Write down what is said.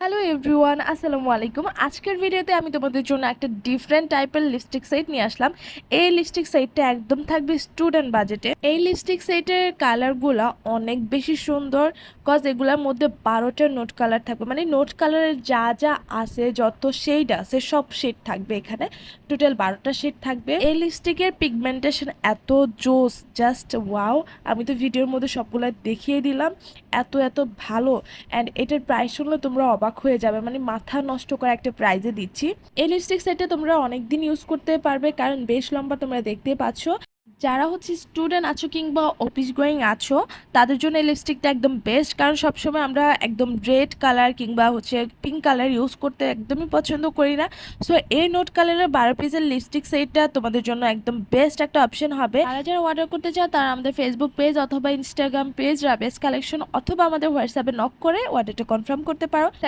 Hello everyone, আসসালামু আলাইকুম। আজকের ভিডিওতে আমি তোমাদের জন্য একটা ডিফারেন্ট টাইপের লিপস্টিক সেট নিয়ে আসলাম। এই লিপস্টিক সেটটা একদম থাকবে স্টুডেন্ট বাজেটে। এই লিপস্টিক সেটের কালারগুলো অনেক বেশি সুন্দর, কজ এগুলোর মধ্যে 12টা নোট কালার থাকবে। মানে নোট কালারের যা যা আছে, যত শেড আছে সব শেড থাকবে এখানে। টোটাল 12টা শেড থাকবে। এই লিপস্টিকের পিগমেন্টেশন এত জোস, জাস্ট ওয়াও। আমি তো ভিডিওর মধ্যে সবগুলো দেখিয়ে দিলাম, এত এত ভালো। অ্যান্ড এটার প্রাইস শুনলে তোমরা অবাক হয়ে যাবে, মানে মাথা নষ্ট করা একটা প্রাইজে দিচ্ছি। এই লিপস্টিক সেটটা তোমরা অনেক দিন ইউজ করতে পারবে, কারণ বেশ লম্বা, তোমরা দেখতেই পাচ্ছ। যারা হচ্ছে স্টুডেন্ট আছো কিংবা অফিস গোয়িং আছো, তাদের জন্য এই লিপস্টিকটা একদম বেস্ট। কারণ সবসময় আমরা একদম রেড কালার কিংবা হচ্ছে পিঙ্ক কালার ইউজ করতে একদমই পছন্দ করি না। সো এই নোট কালারের 12 পিসের লিপস্টিক সেটটা তোমাদের জন্য একদম বেস্ট একটা অপশন হবে। আর যারা অর্ডার করতে চাও তারা আমাদের ফেসবুক পেজ অথবা ইনস্টাগ্রাম পেজ রাবেশ কালেকশন অথবা আমাদের হোয়াটসঅ্যাপে নক করে অর্ডারটা কনফার্ম করতে পারো।